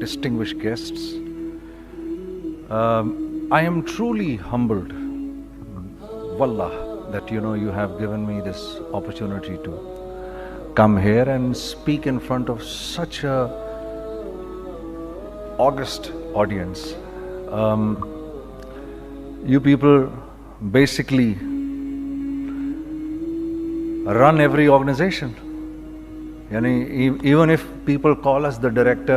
distinguished guests, I am truly humbled, wallah, that you have given me this opportunity to come here and speak in front of such a august audience. You people basically run every organization. Even if people call us the director,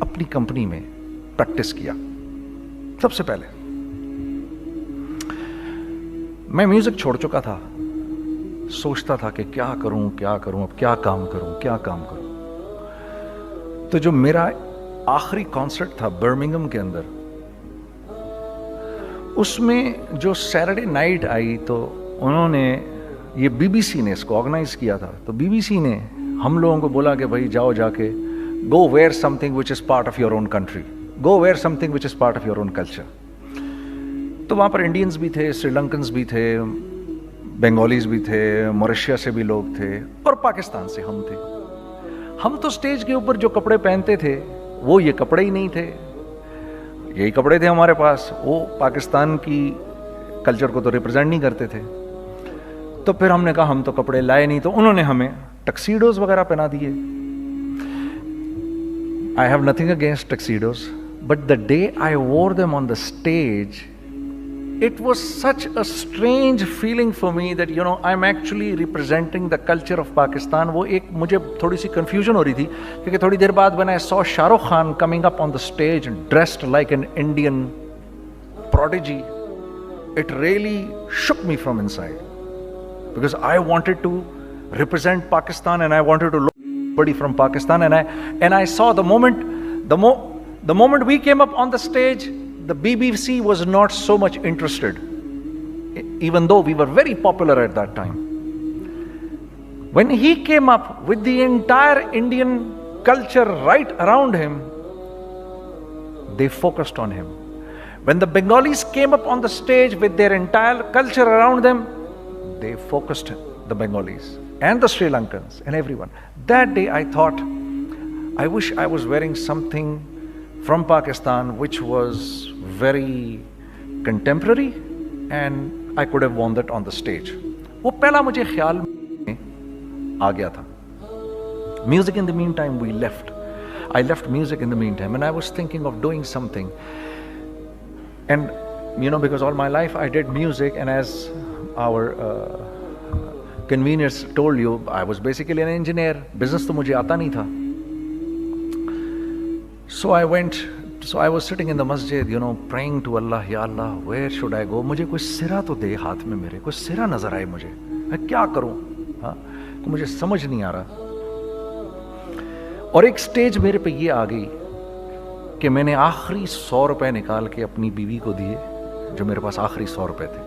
اپنی company میں practice کیا. سب سے پہلے میں music چھوڑ چکا تھا, سوچتا تھا کہ کیا کروں, اب کیا کام کروں. تو جو میرا آخری کانسرٹ تھا برمنگھم کے اندر, اس میں جو سیٹرڈے نائٹ آئی تو انہوں نے, یہ بی بی سی نے اس کو آرگنائز کیا تھا, تو بی بی سی نے ہم لوگوں کو بولا کہ بھائی جاؤ جا کے go where something which is part of your own country, go where something which is part of your own culture. تو وہاں پر انڈینز بھی تھے, سری لنکنز بھی تھے, بنگالیز بھی تھے, موریشیا سے بھی لوگ تھے, اور پاکستان سے ہم تھے. ہم تو اسٹیج کے اوپر جو کپڑے پہنتے تھے وہ یہ کپڑے ہی نہیں تھے, یہی کپڑے تھے ہمارے پاس, وہ پاکستان کی کلچر کو تو ریپرزینٹ نہیں کرتے تھے. تو پھر ہم نے کہا ہم تو کپڑے لائے نہیں, تو انہوں نے ہمیں ٹکسیڈوز وغیرہ پہنا دیے. I have nothing against tuxedos, but the day I wore them on the stage, it was such a strange feeling for me that, you know, I'm actually representing the culture of Pakistan. وہ ایک مجھے تھوڑی سی confusion ہو رہی تھی, کیونکہ تھوڑی دیر بعد when I saw Shah Rukh Khan coming up on the stage dressed like an Indian prodigy, it really shook me from inside, because I wanted to represent Pakistan and I wanted to look somebody from Pakistan, and I saw the moment we came up on the stage, the BBC was not so much interested, even though we were very popular at that time. When he came up with the entire Indian culture right around him, they focused on him. When the Bengalis came up on the stage with their entire culture around them, they focused the Bengalis and the Sri Lankans and everyone. That day I thought, I wish I was wearing something from Pakistan which was very contemporary and I could have worn that on the stage. وہ پہلا مجھے خیال میں آ گیا تھا. Music in the meantime we left. I left music in the meantime and I was thinking of doing something. And you know, because all my life I did music, and as our conveners told you, I was basically an engineer. Business تو مجھے آتا نہیں تھا. So I was sitting in the masjid, you know, praying to Allah, Ya Allah, where should I go? مجھے کوئی سرا تو دے ہاتھ میں, میرے کوئی سرا نظر آئے مجھے, میں کیا کروں, ہاں مجھے سمجھ نہیں آ رہا. اور ایک سٹیج میرے پہ یہ آ گئی کہ میں نے آخری 100 روپے نکال کے اپنی بیوی کو دیے, جو میرے پاس آخری 100 روپے تھے,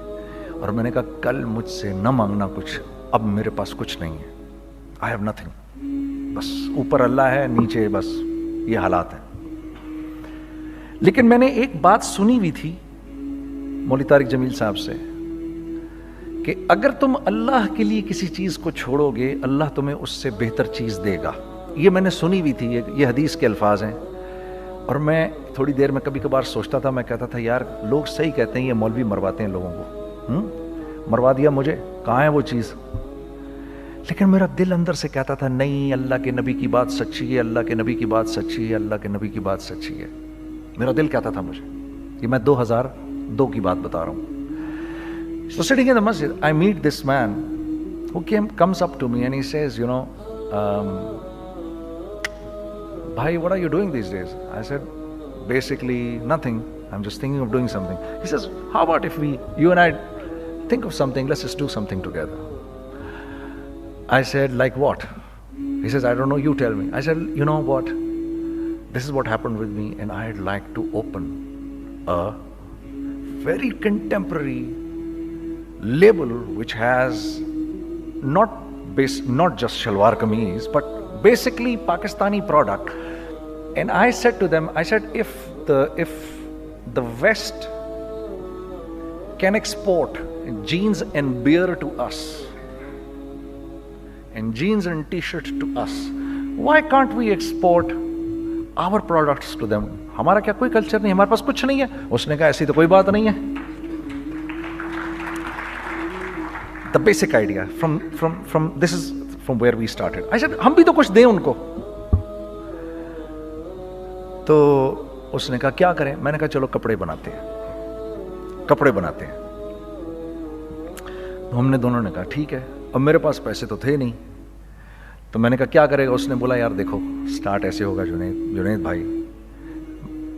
اور میں نے کہا کل مجھ سے نہ مانگنا کچھ, اب میرے پاس کچھ نہیں ہے, I have nothing, بس اوپر اللہ ہے, نیچے بس یہ حالات ہیں. لیکن میں نے ایک بات سنی ہوئی تھی مولوی طارق جمیل صاحب سے کہ اگر تم اللہ کے لیے کسی چیز کو چھوڑو گے, اللہ تمہیں اس سے بہتر چیز دے گا. یہ میں نے سنی ہوئی تھی, یہ حدیث کے الفاظ ہیں. اور میں تھوڑی دیر میں کبھی کبھار سوچتا تھا, میں کہتا تھا یار لوگ صحیح کہتے ہیں, یہ مولوی مرواتے ہیں لوگوں کو, مروا دیا مجھے, کہاں ہے وہ چیز. لیکن میرا دل اندر سے کہتا تھا نہیں, اللہ کے نبی کی بات سچی ہے, اللہ کے نبی کی بات سچی ہے, اللہ کے نبی کی بات سچی ہے. میرا دل کہتا تھا مجھے, یہ میں 2002 کی بات بتا رہا ہوں. So sitting in the masjid, I meet this man who comes up to me and he says, you know, bhai, what are you doing these days? I said, basically nothing, I'm just thinking of doing something. He says, how about if you and I think of something, let's just do something together. I said, like what? He says, I don't know, you tell me. I said, you know what, this is what happened with me, and I'd like to open a very contemporary label which has not just shalwar kameez, but basically Pakistani product. And I said to them, I said, if the West can export jeans and beer to us, and jeans and t-shirt to us, why can't we export our products to them? ہمارا کیا کوئی culture نہیں, ہمارے پاس کچھ نہیں ہے. اس نے کہا ایسی تو کوئی بات نہیں ہے. The basic idea this is from where we started. I said, ہم بھی تو کچھ دیں ان کو. تو اس نے کہا کیا کریں. میں نے کہا چلو کپڑے بناتے ہیں. ہم نے دونوں نے کہا ٹھیک ہے. اب میرے پاس پیسے تو تھے نہیں, تو میں نے کہا کیا کرے گا. اس نے بولا یار دیکھو, سٹارٹ ایسے ہوگا جنید بھائی,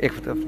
1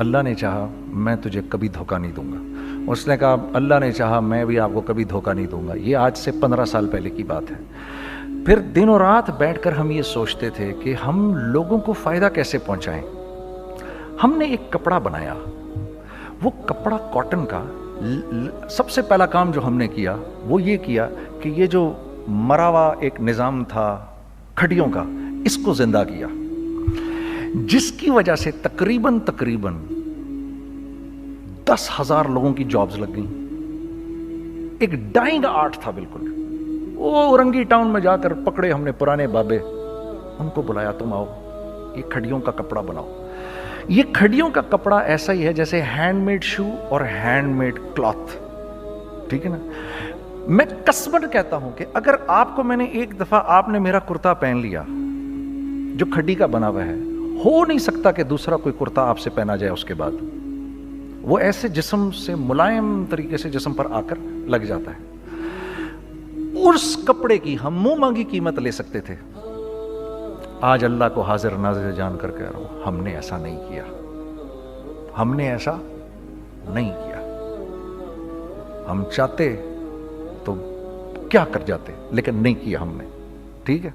اللہ نے چاہا میں تجھے کبھی دھوکہ نہیں دوں گا. اس نے کہا اللہ نے چاہا میں بھی آپ کو کبھی دھوکہ نہیں دوں گا. یہ آج سے 15 سال پہلے کی بات ہے. پھر دن و رات بیٹھ کر ہم یہ سوچتے تھے کہ ہم لوگوں کو فائدہ کیسے پہنچائیں. ہم نے ایک کپڑا بنایا. وہ کپڑا کاٹن کا. سب سے پہلا کام جو ہم نے کیا وہ یہ کیا کہ یہ جو مرا ہوا ایک نظام تھا کھڑیوں کا, اس کو زندہ کیا, جس کی وجہ سے تقریباً 10,000 لوگوں کی جابز لگ گئیں. ایک ڈائنگ آرٹ تھا بالکل. وہ اورنگی ٹاؤن میں جا کر پکڑے ہم نے پرانے بابے, ان کو بلایا تم آؤ یہ کھڑیوں کا کپڑا بناؤ. یہ کھڑیوں کا کپڑا ایسا ہی ہے جیسے ہینڈ میڈ شو اور ہینڈ میڈ کلاتھ. ٹھیک ہے نا. میں قسماً کہتا ہوں کہ اگر آپ کو میں نے ایک دفعہ آپ نے میرا کرتا پہن لیا جو کھڑی کا بنا ہوا ہے, ہو نہیں سکتا کہ دوسرا کوئی کرتا آپ سے پہنا جائے اس کے بعد. وہ ایسے جسم سے ملائم طریقے سے جسم پر آ کر لگ جاتا ہے. اس کپڑے کی ہم منہ مانگی قیمت لے سکتے تھے. آج اللہ کو حاضر ناظر جان کر کہہ رہا ہوں, ہم نے ایسا نہیں کیا. ہم نے ایسا نہیں کیا. ہم چاہتے تو کیا کر جاتے, لیکن نہیں کیا ہم نے. ٹھیک ہے.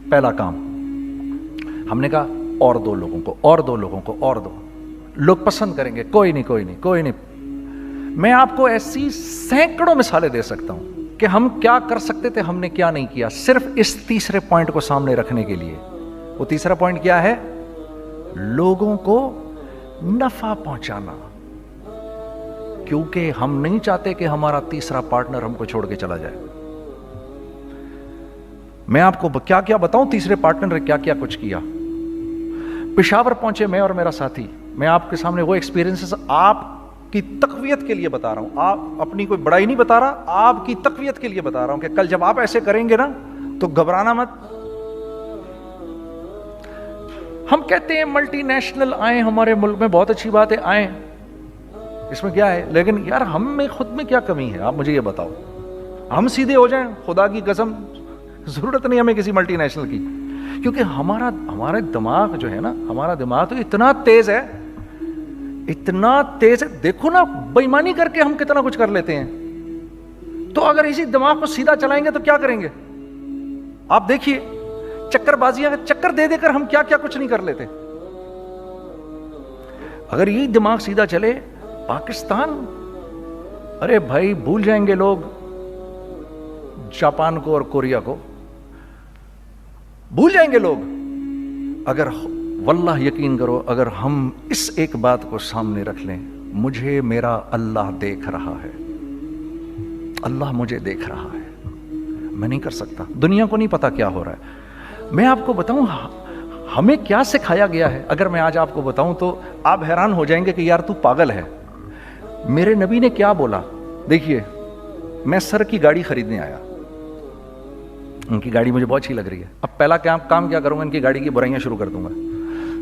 پہلا کام ہم نے کہا اور دو لوگوں کو, اور دو لوگوں کو, اور دو لوگ پسند کریں گے. کوئی نہیں, کوئی نہیں, کوئی نہیں. میں آپ کو ایسی سینکڑوں مثالیں دے سکتا ہوں کہ ہم کیا کر سکتے تھے, ہم نے کیا نہیں کیا, صرف اس تیسرے پوائنٹ کو سامنے رکھنے کے لیے. وہ تیسرا پوائنٹ کیا ہے؟ لوگوں کو نفع پہنچانا. کیونکہ ہم نہیں چاہتے کہ ہمارا تیسرا پارٹنر ہم کو چھوڑ کے چلا جائے. میں آپ کو کیا کیا بتاؤں, تیسرے پارٹنر نے کیا کیا کچھ کیا. پشاور پہنچے میں اور میرا ساتھی. میں آپ کے سامنے وہ ایکسپیرینسز آپ کی تقویت کے لیے بتا رہا ہوں. آپ اپنی کوئی بڑائی نہیں بتا رہا, آپ کی تقویت کے لیے بتا رہا ہوں کہ کل جب آپ ایسے کریں گے نا تو گھبرانا مت. ہم کہتے ہیں ملٹی نیشنل آئیں ہمارے ملک میں, بہت اچھی بات ہے, آئیں, اس میں کیا ہے, لیکن یار ہم میں خود میں کیا کمی ہے, آپ مجھے یہ بتاؤ. ہم سیدھے ہو جائیں, خدا کی قسم ضرورت نہیں ہمیں کسی ملٹی نیشنل کی. کیونکہ ہمارا دماغ جو ہے نا, ہمارا دماغ تو اتنا تیز ہے, اتنا تیز ہے. دیکھو نا بے ایمانی کر کے ہم کتنا کچھ کر لیتے ہیں. تو اگر اسی دماغ کو سیدھا چلائیں گے تو کیا کریں گے آپ دیکھیے. چکر بازیاں چکر دے دے کر ہم کیا کیا کچھ نہیں کر لیتے. اگر یہی دماغ سیدھا چلے, پاکستان, ارے بھائی بھول جائیں گے لوگ جاپان کو اور کوریا کو, بھول جائیں گے لوگ. اگر واللہ یقین کرو, اگر ہم اس ایک بات کو سامنے رکھ لیں, مجھے میرا اللہ دیکھ رہا ہے, اللہ مجھے دیکھ رہا ہے, میں نہیں کر سکتا. دنیا کو نہیں پتا کیا ہو رہا ہے. میں آپ کو بتاؤں ہمیں کیا سکھایا گیا ہے. اگر میں آج آپ کو بتاؤں تو آپ حیران ہو جائیں گے کہ یار تو پاگل ہے. میرے نبی نے کیا بولا. دیکھیے, میں سر کی گاڑی خریدنے آیا, ان کی گاڑی مجھے بہت اچھی لگ رہی ہے. اب پہلا کام کیا کروں گا, ان کی گاڑی کی برائیاں شروع کر دوں گا.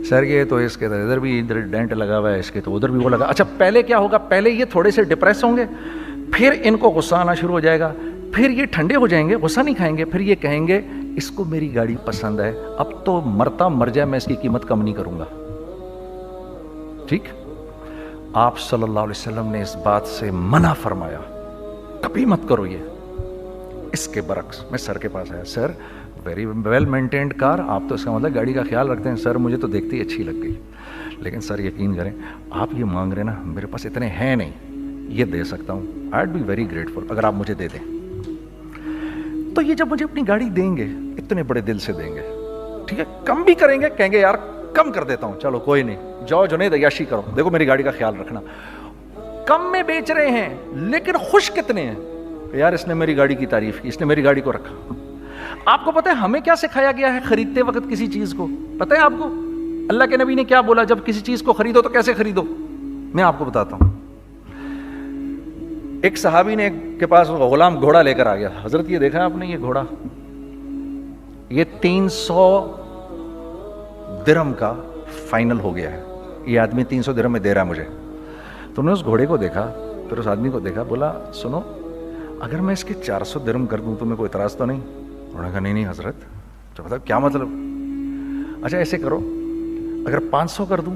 سر یہ تو اس کے ادھر بھی ادھر ڈینٹ لگا ہوا ہے, اس کے تو ادھر بھی وہ لگا. اچھا پہلے کیا ہوگا, پہلے یہ تھوڑے سے ڈپریس ہوں گے, پھر ان کو غصہ آنا شروع ہو جائے گا, پھر یہ ٹھنڈے ہو جائیں گے, غصہ نہیں کھائیں گے, پھر یہ کہیں گے اس کو میری گاڑی پسند ہے, اب تو مرتا مر جائے میں اس کی قیمت کم نہیں کروں گا. ٹھیک. آپ صلی اللہ علیہ وسلم نے اس بات سے منع فرمایا, کبھی مت کرو یہ. اس کے برعکس میں سر کے پاس آیا, سر ویری ویل مینٹینڈ کار, آپ تو اس کا مطلب گاڑی کا خیال رکھتے ہیں. سر مجھے تو دیکھتے ہی اچھی لگ گئی, لیکن سر یقین کریں آپ یہ مانگ رہے نا, میرے پاس اتنے ہیں نہیں, یہ دے سکتا ہوں. I would be very grateful اگر آپ مجھے دے دیں. تو یہ جب مجھے اپنی گاڑی دیں گے اتنے بڑے دل سے دیں گے, ٹھیک ہے, کم بھی کریں گے, کہیں گے یار کم کر دیتا ہوں, چلو کوئی نہیں, جاؤ جنید عیاشی کرو, دیکھو میری گاڑی کا خیال رکھنا. کم میں بیچ رہے ہیں لیکن خوش کتنے ہیں کہ یار اس نے میری گاڑی کی تعریف کی, اس نے میری گاڑی کو رکھا. آپ کو پتہ ہے ہمیں کیا سکھایا گیا ہے خریدتے وقت کسی چیز کو؟ پتہ ہے آپ کو اللہ کے نبی نے کیا بولا, جب کسی چیز کو خریدو تو کیسے خریدو؟ میں آپ کو بتاتا ہوں. ایک صحابی نے کے پاس غلام گھوڑا لے کر آ گیا. حضرت یہ دیکھا آپ نے, یہ گھوڑا یہ 300 درہم کا فائنل ہو گیا ہے, یہ آدمی 300 درہم میں دے رہا ہے مجھے. تو نے اس گھوڑے کو دیکھا, پھر اس آدمی کو دیکھا, بولا سنو اگر میں اس کے 400 درہم کر دوں تو میں کوئی اعتراض تو نہیں؟ انہوں نے کہا نہیں حضرت. تو مطلب کیا مطلب؟ اچھا ایسے کرو, اگر 500 کر دوں,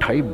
2.5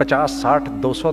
50, 60, 200,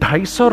250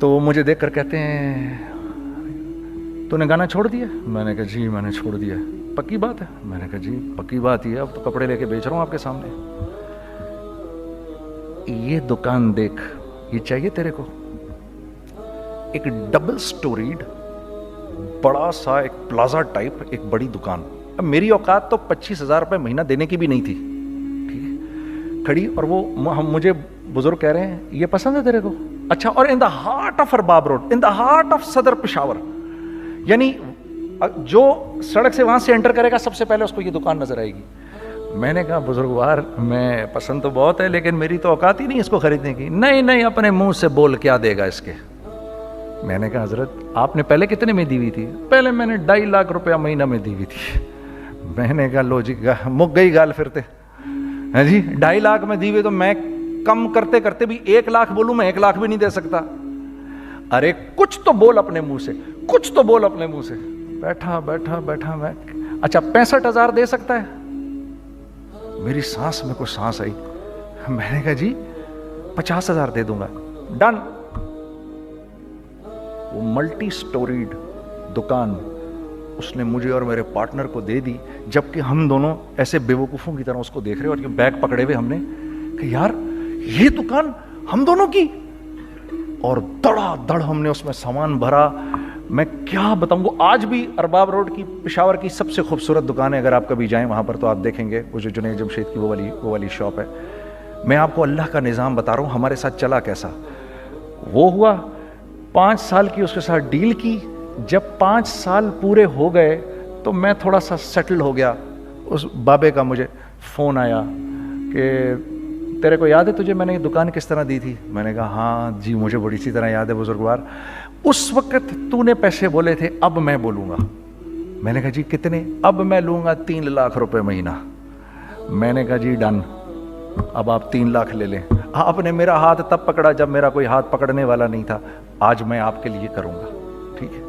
تو وہ مجھے دیکھ کر کہتے ہیں تو نے گانا چھوڑ دیا؟ میں نے کہا جی میں نے چھوڑ دیا. پکی بات ہے؟ میں نے کہا جی پکی بات ہی ہے, اب تو کپڑے لے کے بیچ رہا ہوں آپ کے سامنے. یہ دکان دیکھ, یہ چاہیے تیرے کو؟ ایک ڈبل سٹوریڈ بڑا سا ایک پلازا ٹائپ ایک بڑی دکان. اب میری اوقات تو 25,000 روپے مہینہ دینے کی بھی نہیں تھی, ٹھیک ہے, کھڑی. اور وہ مجھے بزرگ کہہ رہے ہیں یہ پسند ہے تیرے کو؟ اچھا. اور in the heart of Arbab Road, in the heart of Saddar Peshawar, یعنی جو سڑک سے وہاں سے انٹر کرے گا سب سے پہلے اس کو یہ دکان نظر آئے گی. میں نے کہا بزرگوار میں پسند تو بہت ہے لیکن میری تو اوقات ہی نہیں اس کو خریدنے کی. نہیں نہیں, اپنے منہ سے بول, کیا دے گا اس کے؟ میں نے کہا حضرت آپ نے پہلے کتنے میں دی ہوئی تھی؟ پہلے میں نے 2.5 لاکھ روپیہ مہینہ میں دی ہوئی تھی. میں نے کہا لو جی مک گئی گال پھرتے ہیں جی. 2.5 لاکھ میں دی ہوئی تو میں کم کرتے کرتے بھی 1 لاکھ بولوں, میں 1 لاکھ بھی نہیں دے سکتا. ارے کچھ تو بول اپنے منہ سے, کچھ تو بول اپنے منہ سے. بیٹھا بیٹھا بیٹھا میں, اچھا 65,000 دے سکتا ہے؟ میری سانس میں کوئی سانس آئی. میں نے کہا جی 50,000 دے دوں گا. ڈن. وہ ملٹی سٹوریڈ دکان اس نے مجھے اور میرے پارٹنر کو دے دی, جبکہ ہم دونوں ایسے بیوقوفوں کی طرح اس کو دیکھ رہے اور یہ بیگ پکڑے ہوئے ہم نے کہ یار یہ دکان ہم دونوں کی. اور دڑا دڑ ہم نے اس میں سامان بھرا. میں کیا بتاؤں, وہ آج بھی ارباب روڈ کی پشاور کی سب سے خوبصورت دکان ہے. اگر آپ کبھی جائیں وہاں پر تو آپ دیکھیں گے, وہ جو جنید جمشید کی وہ والی شاپ ہے. میں آپ کو اللہ کا نظام بتا رہا ہوں ہمارے ساتھ چلا کیسا. وہ ہوا 5 سال کی اس کے ساتھ ڈیل کی. جب 5 سال پورے ہو گئے تو میں تھوڑا سا سیٹل ہو گیا. اس بابے کا مجھے فون آیا کہ تیرے کو یاد ہے تجھے میں نے یہ دکان کس طرح دی تھی؟ میں نے کہا ہاں جی مجھے بڑی اچھی طرح یاد ہے بزرگوار. اس وقت تو نے پیسے بولے تھے, اب میں بولوں گا. میں نے کہا جی کتنے؟ اب میں لوں گا 3 لاکھ روپے مہینہ. میں نے کہا جی ڈن, اب آپ 3 لاکھ لے لیں. آپ نے میرا ہاتھ تب پکڑا جب میرا کوئی ہاتھ پکڑنے والا نہیں تھا. آج میں آپ کے لیے کروں گا, ٹھیک ہے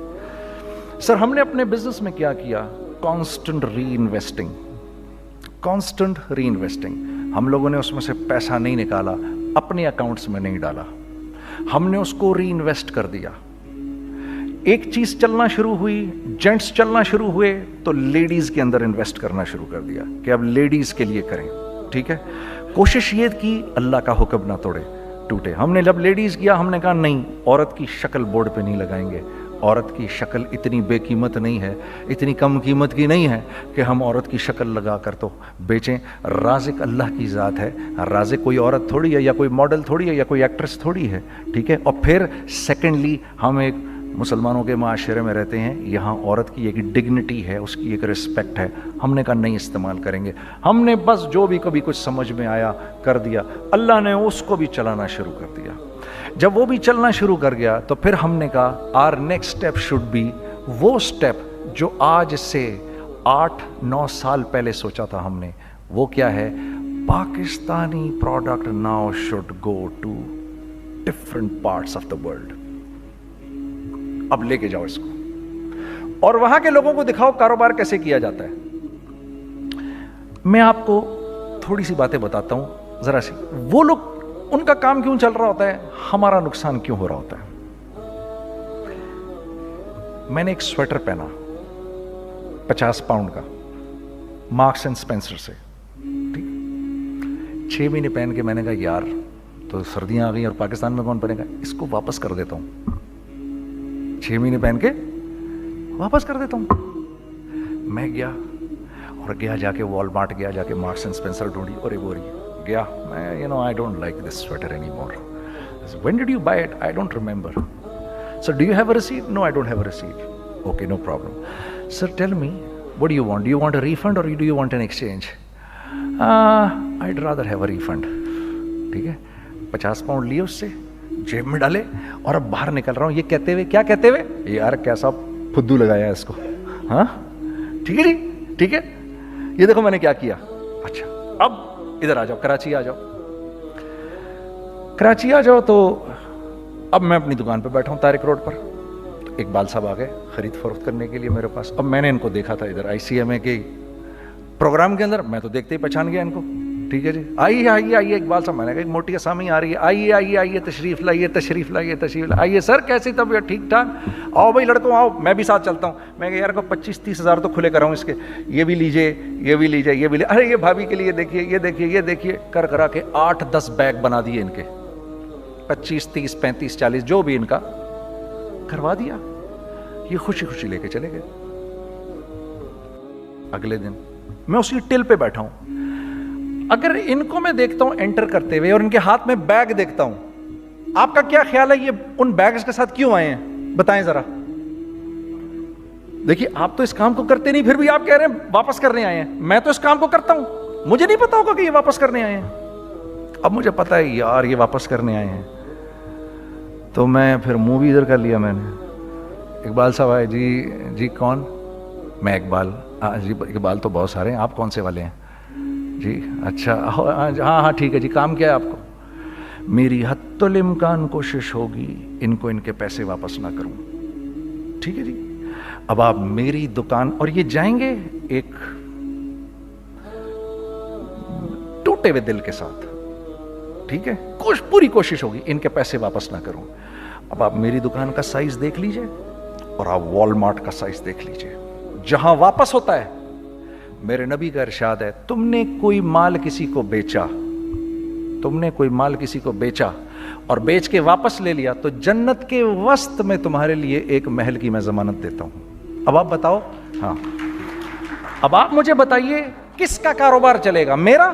سر. ہم نے اپنے بزنس میں کیا کیا؟ کانسٹنٹ ری انویسٹنگ, کانسٹنٹ ری انویسٹنگ. ہم لوگوں نے اس میں سے پیسہ نہیں نکالا, اپنے اکاؤنٹس میں نہیں ڈالا, ہم نے اس کو ری انویسٹ کر دیا. ایک چیز چلنا شروع ہوئی, جینٹس چلنا شروع ہوئے تو لیڈیز کے اندر انویسٹ کرنا شروع کر دیا کہ اب لیڈیز کے لیے کریں, ٹھیک ہے. کوشش یہ کی اللہ کا حکم نہ ٹوٹے. ہم نے جب لیڈیز کیا ہم نے کہا نہیں, عورت کی شکل بورڈ پہ نہیں لگائیں گے. عورت کی شکل اتنی بے قیمت نہیں ہے, اتنی کم قیمت کی نہیں ہے کہ ہم عورت کی شکل لگا کر تو بیچیں. رازق اللہ کی ذات ہے, رازق کوئی عورت تھوڑی ہے یا کوئی ماڈل تھوڑی ہے یا کوئی ایکٹریس تھوڑی ہے, ٹھیک ہے. اور پھر سیکنڈلی ہم ایک مسلمانوں کے معاشرے میں رہتے ہیں, یہاں عورت کی ایک ڈگنیٹی ہے, اس کی ایک رسپیکٹ ہے. ہم نے کہا نہیں استعمال کریں گے. ہم نے بس جو بھی کبھی کچھ سمجھ میں آیا کر دیا. اللہ نے اس کو بھی چلانا شروع کر دیا. جب وہ بھی چلنا شروع کر گیا تو پھر ہم نے کہا our next step should be وہ اسٹیپ جو آج سے 8-9 سال پہلے سوچا تھا ہم نے. وہ کیا ہے؟ Pakistani product now should go to different parts of the world. اب لے کے جاؤ اس کو اور وہاں کے لوگوں کو دکھاؤ کاروبار کیسے کیا جاتا ہے. میں آپ کو تھوڑی سی باتیں بتاتا ہوں ذرا سی. وہ لوگ ان کا کام کیوں چل رہا ہوتا ہے, ہمارا نقصان کیوں ہو رہا ہوتا ہے. میں نے ایک سویٹر پہنا 50 پاؤنڈ کا مارکس اینڈ اسپینسر سے, ٹھیک. 6 مہینے پہن کے میں نے کہا یار تو سردیاں آ گئی اور پاکستان میں کون پہنے گا, اس کو واپس کر دیتا ہوں. 6 مہینے پہن کے واپس کر دیتا ہوں. میں گیا جا کے وال مارٹ گیا, جا کے مارکس اینڈ اسپینسر ڈھونڈی اور ایک بوری گیا. میں I don't like this sweater anymore. When did you buy it? I don't remember. So do you have a receipt? No, I don't have a receipt. Okay, no problem. Sir, tell me, what do you want? Do you want a refund or do you want an exchange? I'd rather have a refund. ٹھیک ہے. 50 pound لیے اس سے, جیب میں ڈالے اور اب باہر نکل رہا ہوں. یہ کہتے ہوئے, کیا کہتے ہوئے, یار کیسا پھدو لگایا اس کو. ہاں ٹھیک ہے جی, ٹھیک ہے. یہ دیکھو میں نے کیا کیا. اچھا اب ادھر آ جاؤ, کراچی آ جاؤ. کراچی آ جاؤ تو اب میں اپنی دکان پہ بیٹھا ہوں طارق روڈ پر. اقبال صاحب آ گئے خرید فروخت کرنے کے لیے میرے پاس. اب میں نے ان کو دیکھا تھا ادھر ICMA کے پروگرام کے اندر, میں تو دیکھتے ہی پہچان گیا ان کو. ٹھیک ہے جی، آئیے آئیے آئیے اقبال صاحب، میں نے کہا ایک موٹی اسامی آ رہی ہے، آئیے آئیے آئیے تشریف لائیے تشریف لائیے تشریف لائیے، آئیے سر کیسی طبیعت، ٹھیک ٹھاک، آؤ بھائی لڑکوں آؤ، میں بھی ساتھ چلتا ہوں۔ میں کہا یار کو 25-30 ہزار تو کھلے کراؤں اس کے، یہ بھی لیجیے یہ بھی لیجیے یہ بھی لیجیے، ارے یہ بھابھی کے لیے دیکھیے یہ دیکھیے یہ دیکھیے، کر کرا کے 8-10 بیگ بنا دیے ان کے، 25 30 35 40 جو بھی ان کا کروا دیا، یہ خوشی خوشی لے کے چلے گئے۔ اگلے دن میں اسی ٹل پہ بیٹھا ہوں، اگر ان کو میں دیکھتا ہوں انٹر کرتے ہوئے اور ان کے ہاتھ میں بیگ دیکھتا ہوں، آپ کا کیا خیال ہے یہ ان بیگز کے ساتھ کیوں آئے ہیں؟ بتائیں ذرا۔ دیکھیے آپ تو اس کام کو کرتے نہیں، پھر بھی آپ کہہ رہے ہیں واپس کرنے آئے ہیں۔ میں تو اس کام کو کرتا ہوں، مجھے نہیں پتا ہوگا کہ یہ واپس کرنے آئے ہیں۔ اب مجھے پتا ہے یار یہ واپس کرنے آئے ہیں، تو میں پھر منہ بھی ادھر کر لیا میں نے۔ اقبال صاحب آئے، جی کون؟ میں اقبال۔ جی اقبال تو بہت سارے ہیں، آپ کون سے والے ہیں؟ جی اچھا ہاں ٹھیک ہے جی، کام کیا ہے آپ کو؟ میری حتی الامکان کوشش ہوگی ان کو ان کے پیسے واپس نہ کروں، ٹھیک ہے جی۔ اب آپ میری دکان، اور یہ جائیں گے ایک ٹوٹے ہوئے دل کے ساتھ، ٹھیک ہے، پوری کوشش ہوگی ان کے پیسے واپس نہ کروں۔ اب آپ میری دکان کا سائز دیکھ لیجئے اور آپ والمارٹ کا سائز دیکھ لیجئے، جہاں واپس ہوتا ہے، میرے نبی کا ارشاد ہے تم نے کوئی مال کسی کو بیچا، تم نے کوئی مال کسی کو بیچا اور بیچ کے واپس لے لیا تو جنت کے وسط میں تمہارے لیے ایک محل کی میں ضمانت دیتا ہوں۔ اب آپ بتاؤ، ہاں اب آپ مجھے بتائیے کس کا کاروبار چلے گا، میرا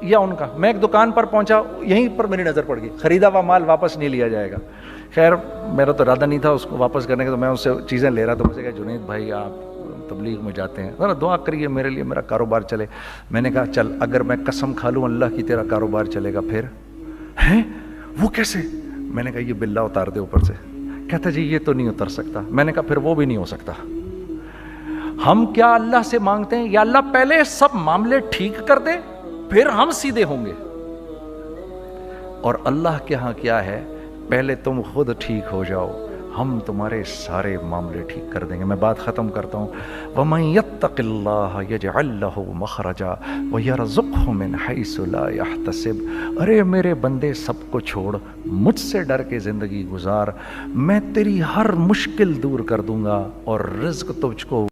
یا ان کا؟ میں ایک دکان پر پہنچا، یہیں پر میری نظر پڑ گئی، خریدا ہوا مال واپس نہیں لیا جائے گا۔ خیر میرا تو ارادہ نہیں تھا اس کو واپس کرنے کا، تو میں اس سے چیزیں لے رہا، تو مجھے کہا جنید بھائی آپ تبلیغ میں جاتے ہیں، ذرا دعا کریے میرے لیے میرا کاروبار چلے۔ میں نے کہا چل اگر میں قسم کھا لوں اللہ کی تیرا کاروبار چلے گا پھر؟ ہیں وہ کیسے؟ میں نے کہا یہ بلہ اتار دے اوپر سے۔ کہتا جی یہ تو نہیں اتر سکتا۔ میں نے کہا پھر وہ بھی نہیں ہو سکتا۔ ہم کیا اللہ سے مانگتے ہیں یا اللہ پہلے سب معاملے ٹھیک کر دے پھر ہم سیدھے ہوں گے، اور اللہ کے ہاں کیا ہے، پہلے تم خود ٹھیک ہو جاؤ، ہم تمہارے سارے معاملے ٹھیک کر دیں گے۔ میں بات ختم کرتا ہوں، وَمَن يَتَّقِ اللَّهَ يَجْعَل لَّهُ مَخْرَجًا وَيَرْزُقْهُ مِنْ حَيْثُ لَا يَحْتَسِبُ۔ ارے میرے بندے سب کو چھوڑ، مجھ سے ڈر کے زندگی گزار، میں تیری ہر مشکل دور کر دوں گا اور رزق تجھ کو